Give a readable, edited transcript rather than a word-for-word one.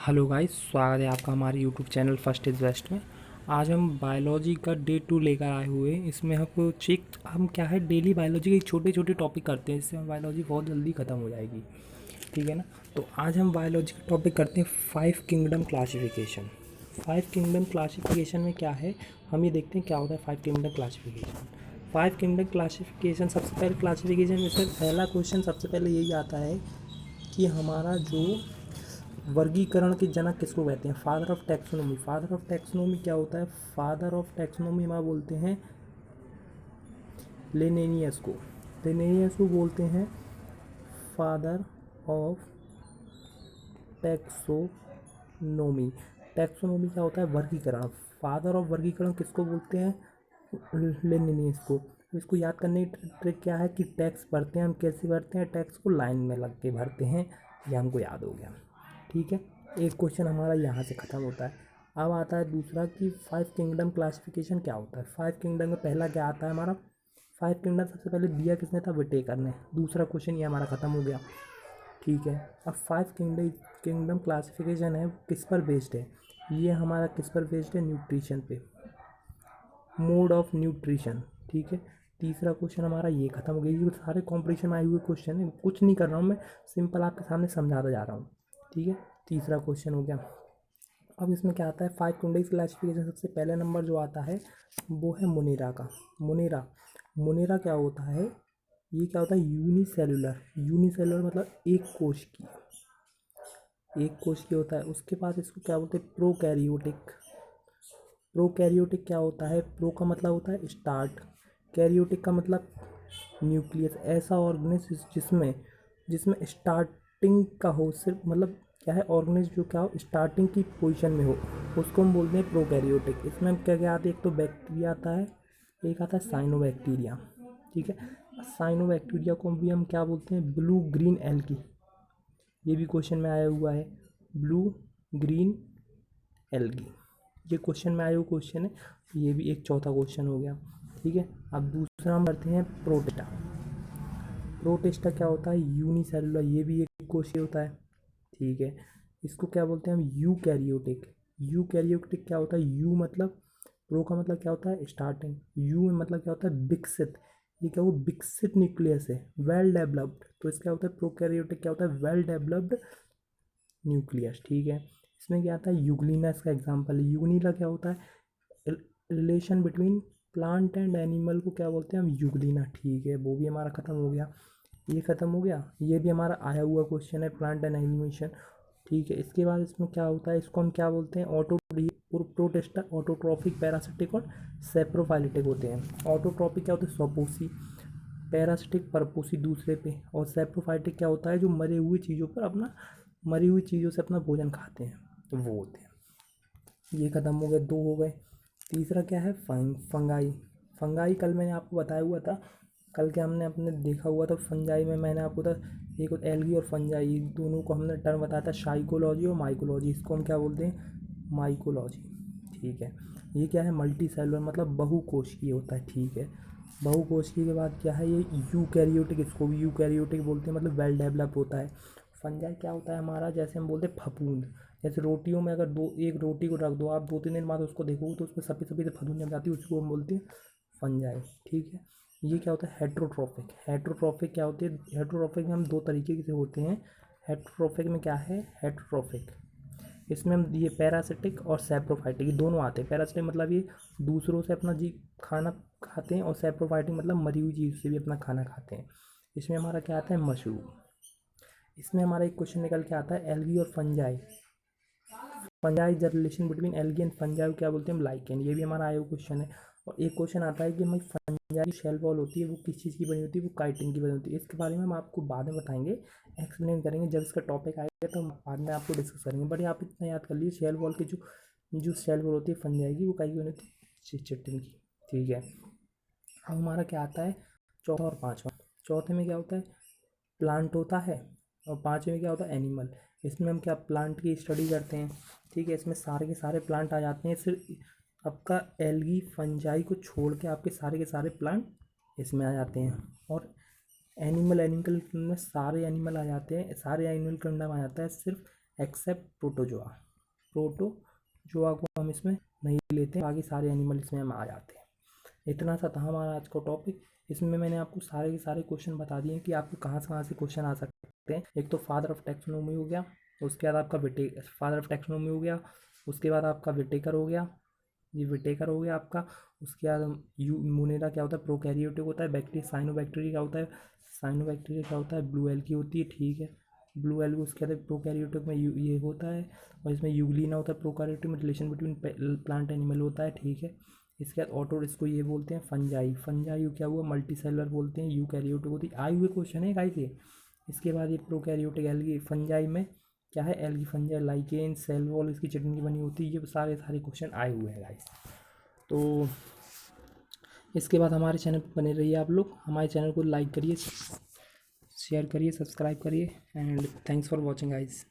Hello guys, स्वागत है आपका हमारे YouTube channel first is best में। आज हम बायोलॉजी का डे 2 लेकर आए हुए हैं। इसमें हम क्या है, डेली बायोलॉजी के छोटे छोटे टॉपिक करते हैं। इससे बायोलॉजी बहुत जल्दी ख़त्म हो जाएगी, ठीक है ना। तो आज हम बायोलॉजी का टॉपिक करते हैं 5 किंगडम क्लासिफिकेशन। 5 किंगडम क्लासिफिकेशन में क्या है, हम ये देखते हैं क्या होता है 5 किंगडम क्लासिफिकेशन। 5 किंगडम क्लासिफिकेशन, सबसे पहले क्लासिफिकेशन में से पहला क्वेश्चन सबसे पहले यही आता है कि हमारा जो वर्गीकरण के जनक किसको कहते हैं, father of taxonomy. Father of taxonomy क्या होता है, फादर ऑफ टैक्सोनॉमी हम बोलते हैं लिनेनियस को। लिनेनियस को बोलते हैं फादर ऑफ टैक्सोनॉमी। टैक्सोनॉमी क्या होता है, वर्गीकरण। फादर ऑफ वर्गीकरण किसको बोलते हैं, लिनेनियस को। इसको याद करने की ट्रिक क्या है कि टैक्स भरते हैं हम, कैसे भरते हैं, टैक्स को लाइन में लग के भरते हैं। ये हमको याद हो गया, ठीक है। एक क्वेश्चन हमारा यहाँ से ख़त्म होता है। अब आता है दूसरा कि 5 किंगडम क्लासिफिकेशन क्या होता है। 5 किंगडम में पहला क्या आता है हमारा, 5 किंगडम सबसे पहले दिया किसने था, विटेकर ने। दूसरा क्वेश्चन ये हमारा ख़त्म हो गया, ठीक है। अब 5 किंगडम क्लासिफिकेशन है किस पर बेस्ड है, ये हमारा किस पर बेस्ड है, न्यूट्रिशन पे, मोड ऑफ न्यूट्रिशन, ठीक है। तीसरा क्वेश्चन हमारा ये खत्म हो गया। ये सारे कॉम्पिटिशन में आए हुए क्वेश्चन है, कुछ नहीं कर रहा हूँ मैं, सिंपल आपके सामने समझाता जा रहा हूँ, ठीक है। तीसरा क्वेश्चन हो गया। अब इसमें क्या आता है, 5 किंगडम क्लासिफिकेशन सबसे पहले नंबर जो आता है वो है मोनेरा का। मोनेरा मोनेरा क्या होता है, ये क्या होता है, यूनिसेलुलर। यूनिसेलुलर मतलब एक कोश की होता है। उसके बाद इसको क्या बोलते हैं, प्रोकैरियोटिक। प्रोकैरियोटिक क्या होता है, प्रो का मतलब होता है स्टार्ट, कैरियोटिक का मतलब न्यूक्लियस। ऐसा ऑर्गेनिज जिसमें जिसमें स्टार्टिंग का हो, सिर्फ मतलब क्या है, ऑर्गेनिज जो क्या हो स्टार्टिंग की पोजीशन में हो, उसको हम बोलते हैं प्रोकैरियोटिक। इसमें हम क्या क्या आते हैं, एक तो बैक्टीरिया आता है, एक आता है साइनोबैक्टीरिया, ठीक है। साइनोबैक्टीरिया को भी हम क्या बोलते हैं, ब्लू ग्रीन एल्गी। ये भी क्वेश्चन में आया हुआ है, ब्लू ग्रीन एल्गी, ये क्वेश्चन में आया हुआ क्वेश्चन है। ये भी एक चौथा क्वेश्चन हो गया, ठीक है। अब दूसरा हम करते हैं प्रोटेस्टा। प्रोटेस्टा क्या होता है, यूनिसेलुलर, ये भी एक कोशिका होता है, ठीक है। इसको क्या बोलते हैं हम, यूकैरियोटिक। यूकैरियोटिक क्या होता है, यू मतलब, प्रो का मतलब क्या होता है स्टार्टिंग, यू में मतलब क्या होता है विकसित। ये क्या, वो विकसित न्यूक्लियस है, वेल डेवलप्ड। तो इसका होता है प्रोकैरियोटिक क्या होता है, वेल डेवलप्ड न्यूक्लियस, ठीक है। इसमें क्या आता है, यूग्लिना इसका एग्जाम्पल है। यूग्लिना क्या होता है, relation between plant and animal को क्या बोलते हैं हम, यूग्लिना, ठीक है। वो भी हमारा ख़त्म हो गया, ये ख़त्म हो गया। ये भी हमारा आया हुआ क्वेश्चन है, प्लांट एंड एनिमेशन, ठीक है। इसके बाद इसमें क्या होता है, इसको हम क्या बोलते हैं, प्रोटेस्टा ऑटोट्रॉफिक, पैरासिटिक और सेप्रोफाइलिटिक होते हैं। ऑटोट्रॉफिक क्या होता है, स्वपोषी, पैरासिटिक परपोषी दूसरे पे, और सेप्रोफाइटिक क्या होता है, जो मरी हुई चीज़ों से अपना भोजन खाते हैं, तो वो होते हैं। ये ख़त्म हो गए, दो हो गए। तीसरा क्या है, फंगाई। फंगाई कल मैंने आपको बताया हुआ था, कल के हमने अपने देखा हुआ था फंजाई में। मैंने आपको था एक एल्गी और फंजाई दोनों को हमने टर्म बताया था, साइकोलॉजी और माइकोलॉजी। इसको हम क्या बोलते हैं, माइकोलॉजी, ठीक है। ये क्या है, मल्टी सेलुलर मतलब बहुकोशिकीय होता है, ठीक है। बहुकोशिकीय के बाद क्या है, ये यूकैरियोटिक, इसको भी यूकैरियोटिक बोलते हैं, मतलब वेल डेवलप होता है। फंजाई क्या होता है हमारा, जैसे हम बोलते हैं फफूंद। जैसे रोटियों में अगर एक रोटी को रख दो आप, 2-3 दिन बाद उसको देखोगे तो उसमें सफ़ेद सफ़ेद फफूंद जम जाती है, उसको हम बोलते हैं फंजाई, ठीक है। ये क्या होता है, हेट्रोट्रॉफिक। हेट्रोट्रॉफिक क्या होती है, हेट्रोट्रॉफिक में हम दो तरीके से होते हैं। हेट्रोट्रॉफिक में क्या है, हेट्रोट्रॉफिक इसमें हम ये पैरासिटिक और सेप्रोफाइटिक, ये दोनों आते हैं। पैरासिटिक मतलब ये दूसरों से अपना जी खाना खाते हैं, और सेप्रोफाइटिक मतलब मरी हुई चीज़ से भी अपना खाना खाते हैं। इसमें हमारा क्या आता है, मशरूम। इसमें हमारा एक क्वेश्चन निकल के आता है, एल्गी और fungi. Fungi the relation between algae and fungi क्या बोलते हैं, लाइकेन। ये भी हमारा आया हुआ क्वेश्चन है। और एक क्वेश्चन आता है कि हमारी फंजाई शेल वॉल होती है वो किस चीज़ की बनी होती है, वो काइटिन की बनी होती है। इसके बारे में हम आपको बाद में बताएंगे, एक्सप्लेन करेंगे जब इसका टॉपिक आएगा, तो हम बाद में आपको डिस्कस करेंगे। बट आप इतना याद कर लीजिए, शेल वॉल की जो शेल वॉल होती है फंजाई की, वो काई की बनी होती है, चिटिन की, ठीक है। अब हमारा क्या आता है, चौथा और पाँचवा। चौथे में क्या होता है, प्लांट होता है, और पाँचवें में क्या होता है, एनिमल। इसमें हम क्या प्लांट की स्टडी करते हैं, ठीक है। इसमें सारे के सारे प्लांट आ जाते हैं, सिर्फ आपका एल्गी फंजाई को छोड़ के आपके सारे के सारे प्लांट इसमें आ जाते हैं। और एनिमल में सारे एनिमल आ जाते हैं, सारे एनिमल का अंडा आ जाता है, सिर्फ एक्सेप्ट प्रोटोजोआ। प्रोटोजोआ को हम इसमें नहीं लेते, बाकी सारे एनिमल इसमें हम आ जाते हैं। इतना सा था हमारा आज का टॉपिक। इसमें मैंने आपको सारे के सारे क्वेश्चन बता दिए कि आपको कहाँ से क्वेश्चन आ सकते हैं। एक तो फादर ऑफ टैक्सोनॉमी हो गया, उसके बाद आपका फादर ऑफ टैक्सोनॉमी हो गया, उसके बाद आपका विटेकर हो गया, ये विटेकर हो गया आपका। उसके बाद मोनेरा क्या होता है, प्रोकैरियोटिक होता है। बैक्टीरिया साइनोबैक्टीरिया क्या होता है, साइनोबैक्टीरिया क्या होता है, ब्लू एल्गी होती है, ठीक है। ब्लू एल्गी उसके बाद प्रोकैरियोटिक में ये होता है, और इसमें यूग्लिना होता है। प्रोकैरियोटिक में रिलेशन बिटवीन प्लांट एनिमल होता है, ठीक है। इसके बाद ऑटो इसको ये बोलते हैं फंजाई। फंजाई क्या हुआ, मल्टी सेलुलर बोलते हैं। यूकैरियोटिक होती है, आए हुए क्वेश्चन है गाइस ये। इसके बाद ये प्रोकैरियोटिक एल्गी फंजाई में क्या है, algae fungi, lichen, cell wall इसकी चटनी बनी होती है। ये सारे क्वेश्चन आए हुए हैं गाइस। तो इसके बाद हमारे चैनल पर बने रहिए आप लोग। हमारे चैनल को लाइक करिए, शेयर करिए, सब्सक्राइब करिए, and thanks for watching guys.